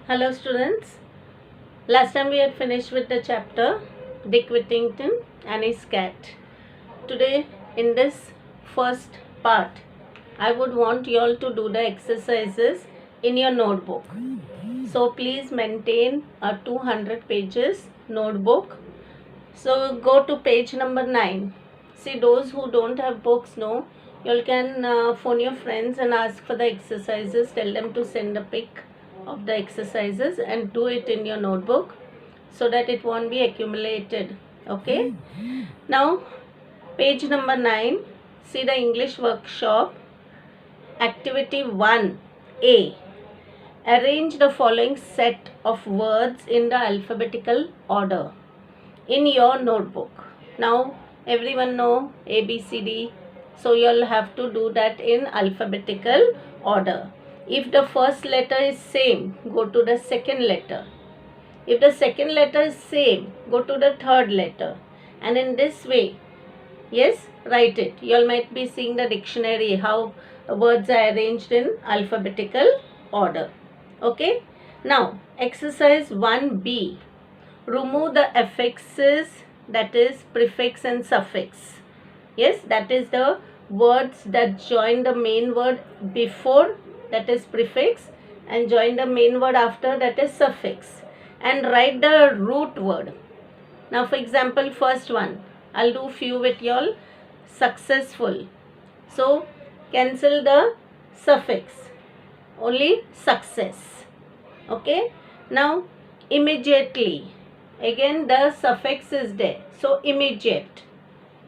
Hello students. Last time we had finished with the chapter Dick Whittington and his cat. Today in this first part, I would want you all to do the exercises in your notebook. So please maintain a 200 pages notebook. So go to page number 9. See, those who don't have books, no, you all can phone your friends and ask for the exercises. Tell them to send a pic of the exercises and do it in your notebook so that it won't be accumulated. Okay. Now page number 9, see the English workshop, activity 1A. Arrange the following set of words in the alphabetical order in your notebook. Now everyone know ABCD, so you'll have to do that in alphabetical order. If the first letter is same, go to the second letter. If the second letter is same, go to the third letter. And in this way, yes, write it. You all might be seeing the dictionary, how words are arranged in alphabetical order. Okay. Now, exercise 1B. Remove the affixes, that is prefix and suffix. Yes, that is the words that join the main word before, that is prefix, and join the main word after, that is suffix. And write the root word. Now for example, first one, I'll do few with y'all. Successful. So cancel the suffix. Only success. Okay. Now immediately. Again the suffix is there. So immediate.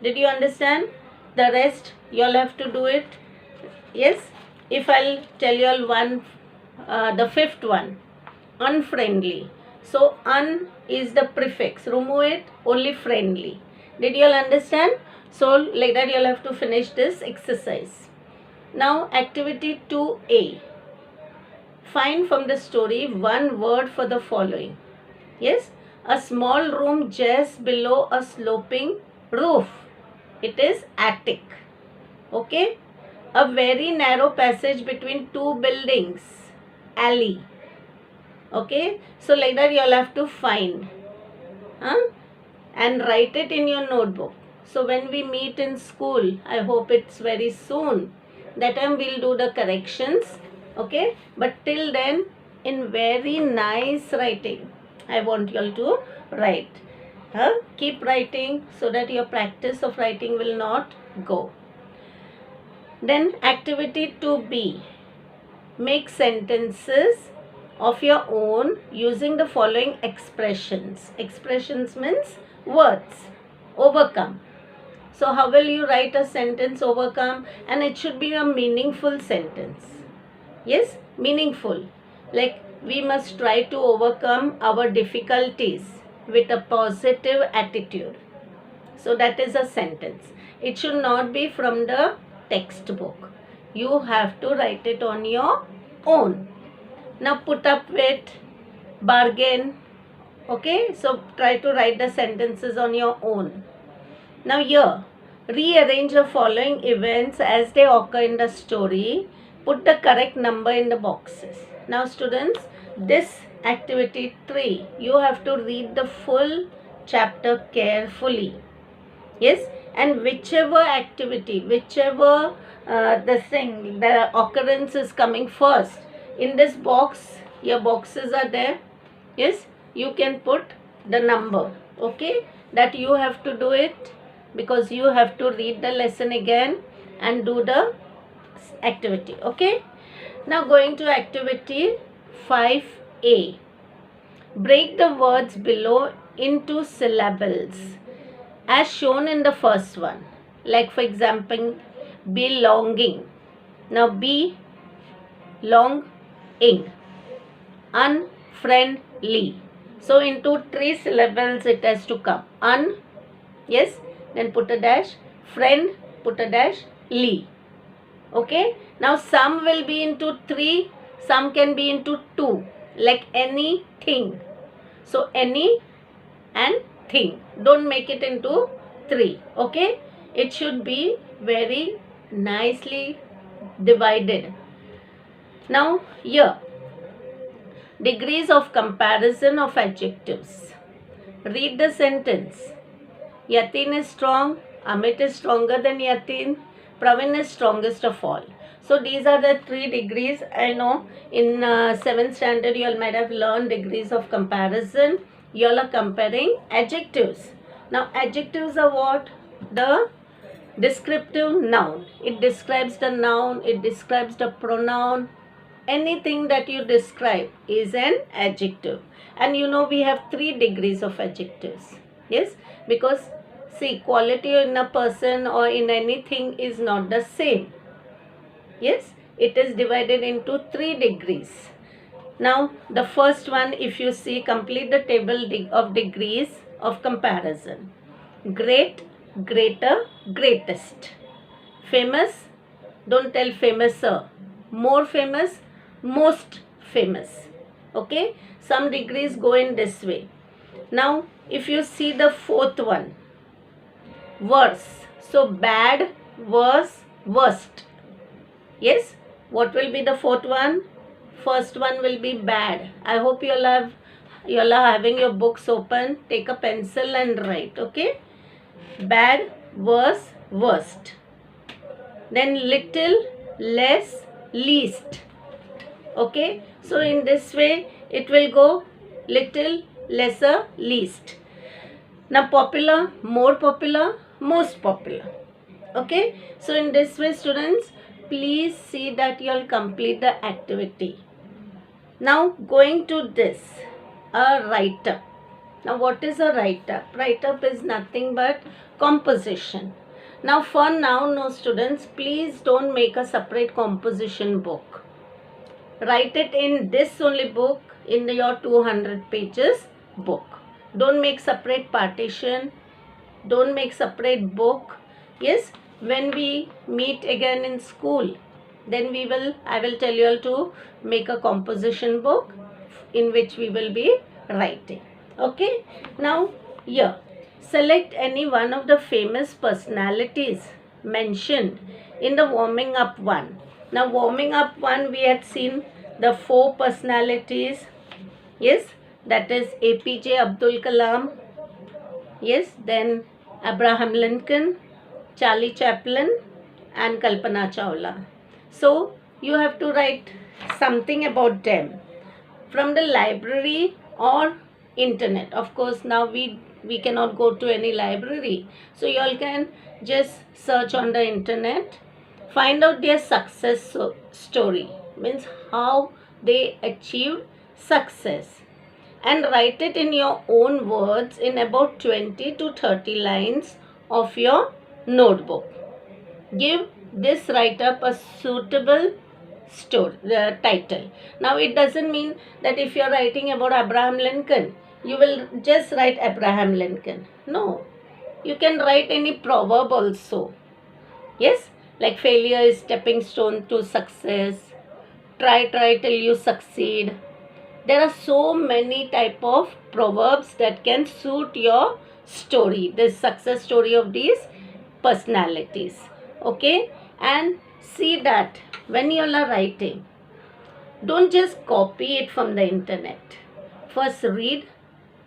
Did you understand? The rest you all have to do it. Yes. If I'll tell you all one, the fifth one, unfriendly. So un is the prefix. Remove it. Only friendly. Did you all understand? So like that you all have to finish this exercise. Now activity 2A. Find from the story one word for the following. Yes. A small room just below a sloping roof. It is attic. Okay. A very narrow passage between two buildings. Alley. Okay. So like that you all have to find. And write it in your notebook. So when we meet in school, I hope it's very soon. That time we'll do the corrections. Okay. But till then, in very nice writing, I want you all to write. Keep writing so that your practice of writing will not go. Then activity 2B. Make sentences of your own using the following expressions. Expressions means words. Overcome. So how will you write a sentence, overcome? And it should be a meaningful sentence. Yes, meaningful. Like, we must try to overcome our difficulties with a positive attitude. So that is a sentence. It should not be from the textbook. You have to write it on your own. Now put up with, bargain. Okay, so try to write the sentences on your own. Now here, rearrange the following events as they occur in the story. Put the correct number in the boxes. Now students, this activity 3, you have to read the full chapter carefully. Yes, and whichever activity, whichever the occurrence is coming first, in this box, your boxes are there. Yes, you can put the number. Okay, that you have to do it because you have to read the lesson again and do the activity. Okay, now going to activity 5A. Break the words below into syllables as shown in the first one. Like for example, belonging. Now be long ing. Unfriendly. So into 3 syllables it has to come. Un, yes, then put a dash. Friend, put a dash. Ly. Okay. Now some will be into 3, some can be into 2. Like anything. So any and thing. Don't make it into 3. Okay. It should be very nicely divided. Now here, Degrees of comparison of adjectives. Read the sentence. Yatin is strong, Amit is stronger than Yatin, Pravin is strongest of all. So these are the 3 degrees. I know in 7th standard you all might have learned degrees of comparison. You all are comparing adjectives. Now adjectives are what? The descriptive noun. It describes the noun, it describes the pronoun. Anything that you describe is an adjective. And you know we have 3 degrees of adjectives. Yes, because see, quality in a person or in anything is not the same. Yes, it is divided into 3 degrees. Now the first one, if you see, complete the table of degrees of comparison. Great, greater, greatest. Famous, don't tell famouser. More famous, most famous. Okay, some degrees go in this way. Now if you see the 4th one, worse. So bad, worse, worst. Yes, what will be the 4th one? First one will be bad. I hope you all are having your books open. Take a pencil and write. Okay, bad, worse, worst. Then little, less, least. Okay, so in this way it will go little, lesser, least. Now popular, more popular, most popular. Okay, so in this way students, please see that you all complete the activity. Now going to this, a write-up. Now what is a write-up? Write-up is nothing but composition. Now for now, no students, please don't make a separate composition book. Write it in this only book, in your 200 pages book. Don't make separate partition. Don't make separate book. Yes, when we meet again in school, then I will tell you all to make a composition book in which we will be writing. Okay, now here, select any one of the famous personalities mentioned in the warming up one. Now warming up one, we had seen the 4 personalities. Yes, that is APJ Abdul Kalam. Yes, then Abraham Lincoln, Charlie Chaplin and Kalpana Chawla. So you have to write something about them from the library or internet. Of course now we cannot go to any library, so you all can just search on the internet, find out their success story, means how they achieved success, and write it in your own words in about 20 to 30 lines of your notebook. Give this write-up a suitable title. Now it doesn't mean that if you are writing about Abraham Lincoln, you will just write Abraham Lincoln. No, you can write any proverb also. Yes, like failure is stepping stone to success. Try till you succeed. There are so many type of proverbs that can suit your story, this success story of these personalities. Okay, and see that when you are writing, don't just copy it from the internet. First read,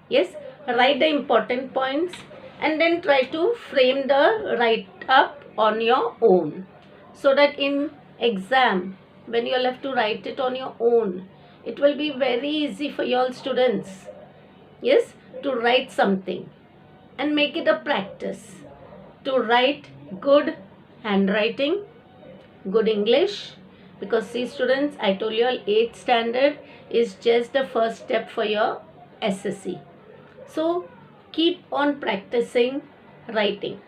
yes, write the important points, and then try to frame the write-up on your own, so that in exam, when you have to write it on your own, it will be very easy for your students, yes, to write something and make it a practice to write good handwriting, good English. Because see students, I told you all 8th standard is just the first step for your SSC. So keep on practicing writing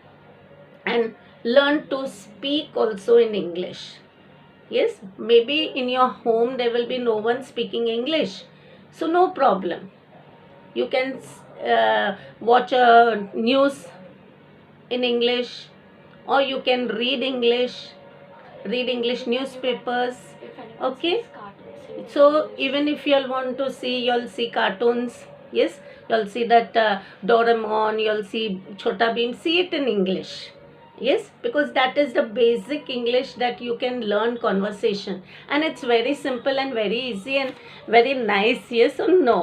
and learn to speak also in English. Yes, maybe in your home there will be no one speaking English, so no problem. You can watch a news in English, or you can read English newspapers. Okay, so even if you all want to see, you'll see cartoons. Yes, you'll see that Doraemon, you'll see Chota Bheem. See it in English. Yes, because that is the basic English that you can learn conversation, and it's very simple and very easy and very nice. Yes or no?